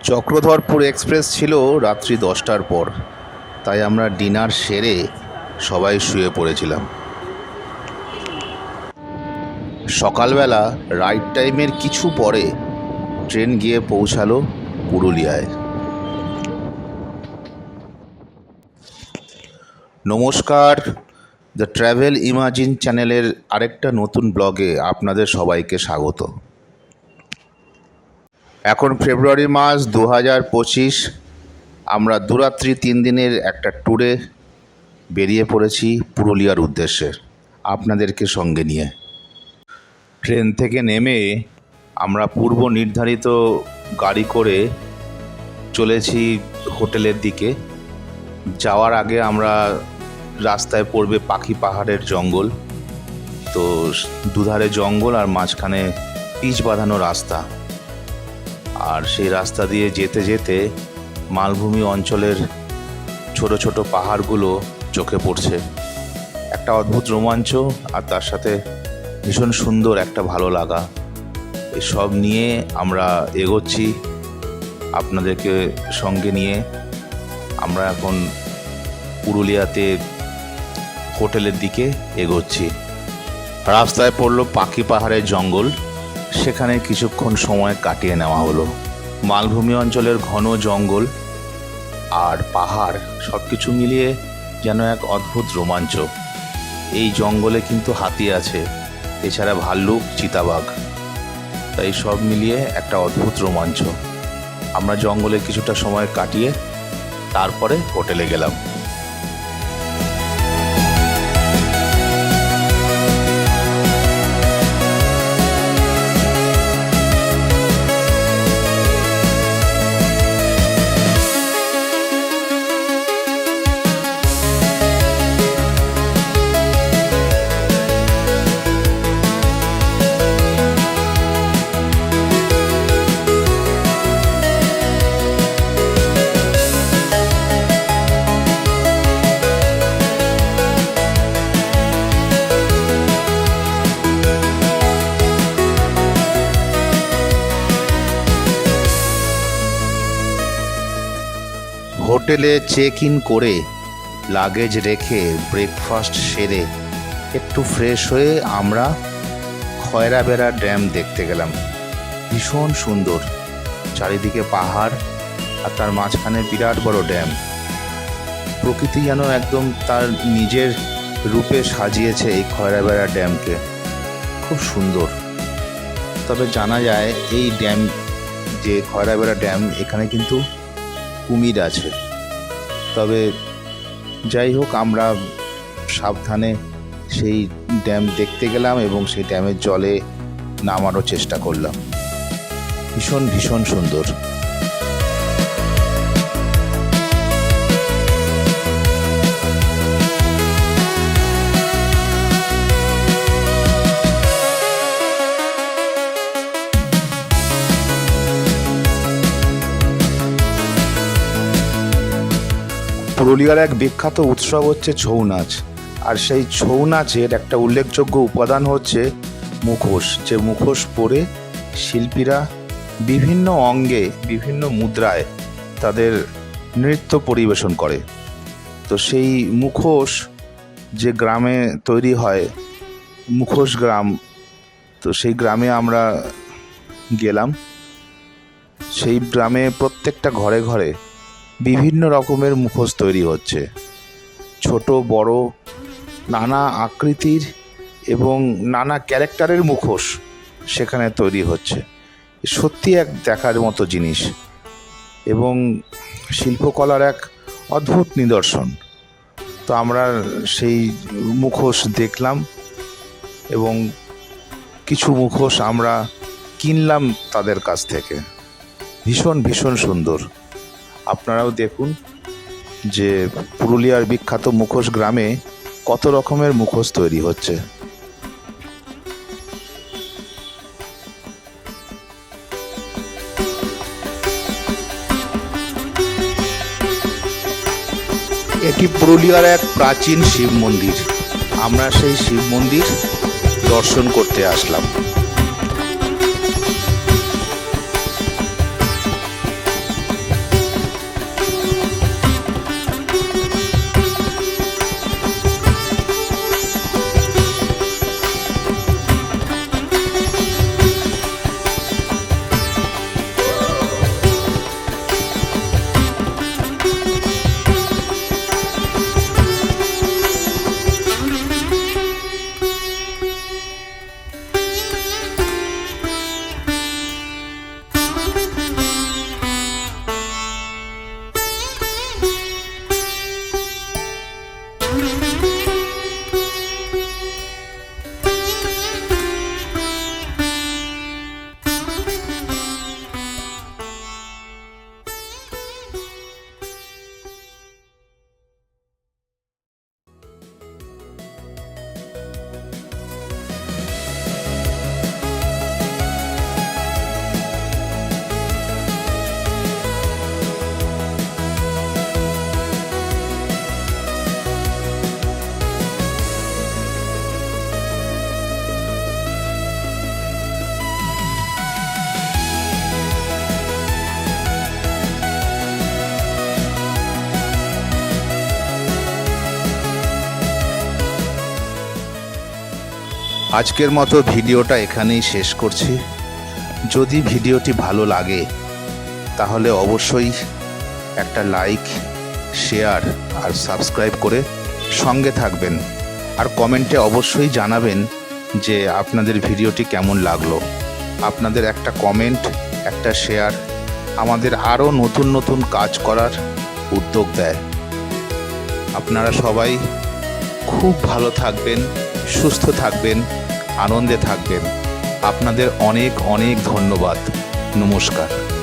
Chakradharpur express ছিল রাত্রি 10টার পর, তাই আমরা ডিনার সেরে সবাই শুয়ে পড়েছিলাম। সকালবেলা রাইট টাইমের কিছু পরে ট্রেন গিয়ে পৌঁছালো পুরুলিয়ায়। নমস্কার, দ্য ট্র্যাভেল ইমাজিন চ্যানেলের আরেকটা নতুন ব্লগে আপনাদের সবাইকে স্বাগত। এখন ফেব্রুয়ারি মাস 2025। আমরা দুরাত্রি 3 দিনের একটা ট্যুরে বেরিয়ে পড়েছি পুরুলিয়ার উদ্দেশ্যে আপনাদেরকে সঙ্গে নিয়ে। ট্রেন থেকে নেমে আমরা পূর্ব নির্ধারিত গাড়ি করে চলেছি হোটেলের দিকে। যাওয়ার আগে আমরা রাস্তায় পড়বে পাখি পাহাড়ের জঙ্গল, তো দুধারে জঙ্গল আর মাঝখানে পিচ বাঁধানো রাস্তা, আর সেই রাস্তা দিয়ে যেতে যেতে মালভূমি অঞ্চলের ছোট ছোট পাহাড়গুলো চোখে পড়ছে। একটা অদ্ভুত রোমাঞ্চ আর তার সাথে ভীষণ সুন্দর একটা ভালো লাগা, এসব নিয়ে আমরা এগোচ্ছি আপনাদেরকে সঙ্গে নিয়ে। আমরা এখন পুরুলিয়াতে হোটেলের দিকে এগোচ্ছি। রাস্তায় পড়লো পাখি পাহাড়ের জঙ্গল, সেখানে কিছুক্ষণ সময় কাটিয়ে নেওয়া হলো। মালভূমি অঞ্চলের ঘন জঙ্গল আর পাহাড় সব কিছু মিলিয়ে যেন এক অদ্ভুত রোমাঞ্চ। এই জঙ্গলে কিন্তু হাতি আছে, এছাড়া ভাল্লুক, চিতাবাঘ, তাই সব মিলিয়ে একটা অদ্ভুত রোমাঞ্চ। আমরা জঙ্গলে কিছুটা সময় কাটিয়ে তারপরে হোটেলে গেলাম। হোটেলে চেক ইন করে লাগেজ রেখে ব্রেকফাস্ট সেরে একটু ফ্রেশ হয়ে আমরা খয়রাবেড়া ড্যাম দেখতে গেলাম। ভীষণ সুন্দর, চারিদিকে পাহাড় আর তার মাঝখানে বিরাট বড় ড্যাম। প্রকৃতি যেন একদম তার নিজের রূপে সাজিয়েছে এই খয়রাবেড়া ড্যামকে, খুব সুন্দর। তবে জানা যায় এই ড্যাম, যে খয়রাবেড়া ড্যাম, এখানে কিন্তু কুমির আছে। তবে যাই হোক, আমরা সাবধানে সেই ড্যাম দেখতে গেলাম এবং সেই ড্যামের জলে নামারও চেষ্টা করলাম। ভীষণ ভীষণ সুন্দর। পুরুলিয়ার এক বিখ্যাত উৎসব হচ্ছে ছৌ নাচ, আর সেই ছৌ নাচের একটা উল্লেখযোগ্য উপাদান হচ্ছে মুখোশ। যে মুখোশ পরে শিল্পীরা বিভিন্ন অঙ্গে, বিভিন্ন মুদ্রায় তাদের নৃত্য পরিবেশন করে। তো সেই মুখোশ যে গ্রামে তৈরি হয়, মুখোশ গ্রাম, তো সেই গ্রামে আমরা গেলাম। সেই গ্রামে প্রত্যেকটা ঘরে ঘরে বিভিন্ন রকমের মুখোশ তৈরি হচ্ছে, ছোট বড়, নানা আকৃতির এবং নানা ক্যারেক্টারের মুখোশ সেখানে তৈরি হচ্ছে। সত্যি এক দেখার মতো জিনিস এবং শিল্পকলার এক অদ্ভুত নিদর্শন। তো আমরা সেই মুখোশ দেখলাম এবং কিছু মুখোশ আমরা কিনলাম তাদের কাছ থেকে। ভীষণ ভীষণ সুন্দর। আপনারাও দেখুন যে পুরুলিয়ার বিখ্যাত মুখোশ গ্রামে কত রকমের মুখোশ তৈরি হচ্ছে। এটি পুরুলিয়ার এক প্রাচীন শিব মন্দির। আমরা সেই শিব মন্দির দর্শন করতে আসলাম। আজকের মতো ভিডিওটা এখানেই শেষ করছি। যদি ভিডিওটি ভালো লাগে তাহলে অবশ্যই একটা লাইক, শেয়ার আর সাবস্ক্রাইব করে সঙ্গে থাকবেন। আর কমেন্টে অবশ্যই জানাবেন যে আপনাদের ভিডিওটি কেমন লাগলো। আপনাদের একটা কমেন্ট, একটা শেয়ার আমাদের আরও নতুন নতুন কাজ করার উদ্যোগ দেয়। আপনারা সবাই খুব ভালো থাকবেন, সুস্থ থাকবেন, আনন্দে থাকবেন। আপনাদের অনেক অনেক ধন্যবাদ। নমস্কার।